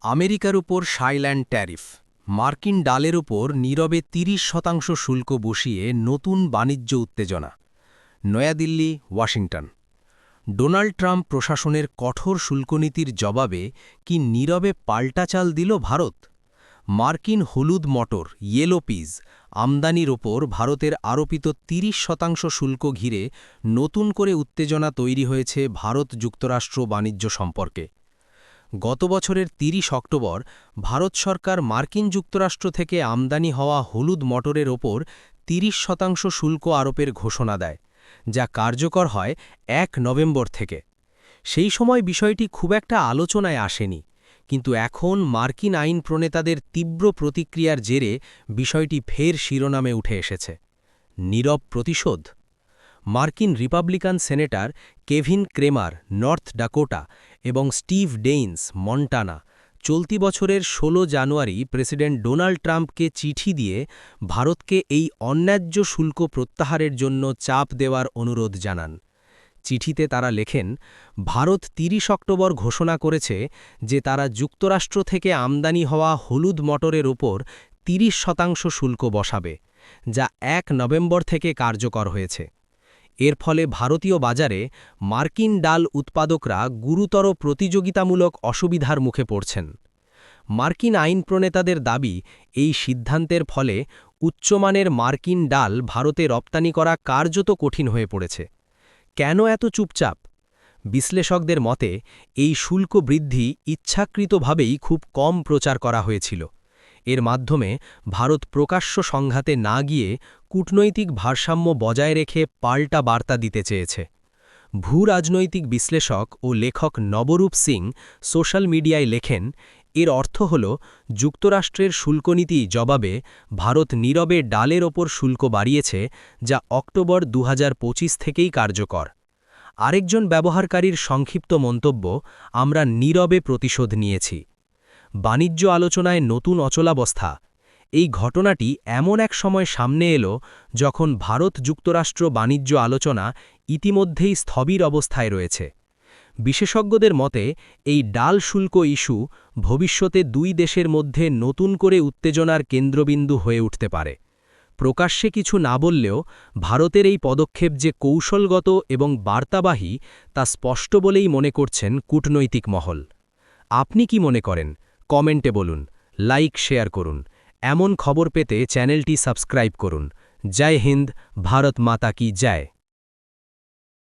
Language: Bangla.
আমেরিকার উপর সাইল্যান্ড ট্যারিফ, মার্কিন ডালের উপর নীরবে ৩০% শুল্ক বসিয়ে নতুন বাণিজ্য উত্তেজনা। নয়াদিল্লি, ওয়াশিংটন। ডোনাল্ড ট্রাম্প প্রশাসনের কঠোর শুল্কনীতির জবাবে কি নীরবে পাল্টাচাল দিল ভারত? মার্কিন হলুদ মটর, ইয়েলো পিজ আমদানির ওপর ভারতের আরোপিত ৩০% শুল্ক ঘিরে নতুন করে উত্তেজনা তৈরি হয়েছে ভারত-যুক্তরাষ্ট্র বাণিজ্য সম্পর্কে। গত বছরের ৩০ অক্টোবর ভারত সরকার মার্কিন যুক্তরাষ্ট্র থেকে আমদানি হওয়া হলুদ মটরের ওপর ৩০% শুল্ক আরোপের ঘোষণা দেয়, যা কার্যকর হয় ১ নভেম্বর থেকে। সেই সময় বিষয়টি খুব একটা আলোচনায় আসেনি, কিন্তু এখন মার্কিন আইন প্রণেতাদের তীব্র প্রতিক্রিয়ার জেরে বিষয়টি ফের শিরোনামে উঠে এসেছে। নীরব প্রতিশোধ। মার্কিন Republican senator Kevin Cramer, North Dakota এবং স্টিভ ডেইনস, মন্টানা, চলতি বছরের ১৬ জানুয়ারি প্রেসিডেন্ট ডোনাল্ড ট্রাম্পকে চিঠি দিয়ে ভারতকে এই অন্যায্য শুল্ক প্রত্যাহারের জন্য চাপ দেওয়ার অনুরোধ জানান। চিঠিতে তারা লেখেন, ভারত ৩০ অক্টোবর ঘোষণা করেছে যে তারা যুক্তরাষ্ট্র থেকে আমদানি হওয়া হলুদ মটরের ওপর ৩০% শুল্ক বসাবে, যা ১ নভেম্বর থেকে কার্যকর হয়েছে। এর ফলে ভারতীয় বাজারে মার্কিন ডাল উৎপাদকরা গুরুতর প্রতিযোগিতামূলক অসুবিধার মুখে পড়ছেন। মার্কিন আইন প্রণেতাদের দাবি, এই সিদ্ধান্তের ফলে উচ্চমানের মার্কিন ডাল ভারতে রপ্তানি করা কার্যত কঠিন হয়ে পড়েছে। কেন এত চুপচাপ? বিশ্লেষকদের মতে, এই শুল্ক বৃদ্ধি ইচ্ছাকৃতভাবেই খুব কম প্রচার করা হয়েছিল। এর মাধ্যমে ভারত প্রকাশ্য সংঘাতে না গিয়ে কূটনৈতিক ভারসাম্য বজায় রেখে পাল্টা বার্তা দিতে চেয়েছে। ভূরাজনৈতিক বিশ্লেষক ও লেখক নবরূপ সিং সোশ্যাল মিডিয়ায় লেখেন, এর অর্থ হল যুক্তরাষ্ট্রের শুল্কনীতি জবাবে ভারত নীরবে ডালের ওপর শুল্ক বাড়িয়েছে, যা অক্টোবর ২০২৫ থেকেই কার্যকর। আরেকজন ব্যবহারকারীর সংক্ষিপ্ত মন্তব্য, আমরা নীরবে প্রতিশোধ নিয়েছি। বাণিজ্য আলোচনায় নতুন অচলাবস্থা। এই ঘটনাটি এমন এক সময় সামনে এলো যখন ভারত-যুক্তরাষ্ট্র বাণিজ্য আলোচনা ইতিমধ্যেই স্থবির অবস্থায় রয়েছে। বিশেষজ্ঞদের মতে, এই ডাল শুল্ক ইস্যু ভবিষ্যতে দুই দেশের মধ্যে নতুন করে উত্তেজনার কেন্দ্রবিন্দু হয়ে উঠতে পারে। প্রকাশ্যে কিছু না বললেও ভারতের এই পদক্ষেপ যে কৌশলগত এবং বার্তাবাহী, তা স্পষ্ট বলেই মনে করছেন কূটনৈতিক মহল। আপনি কি মনে করেন? কমেন্টে বলুন, লাইক শেয়ার করুন। এমন খবর পেতে চ্যানেলটি সাবস্ক্রাইব করুন। জয় হিন্দ, ভারত মাতা কি জয়।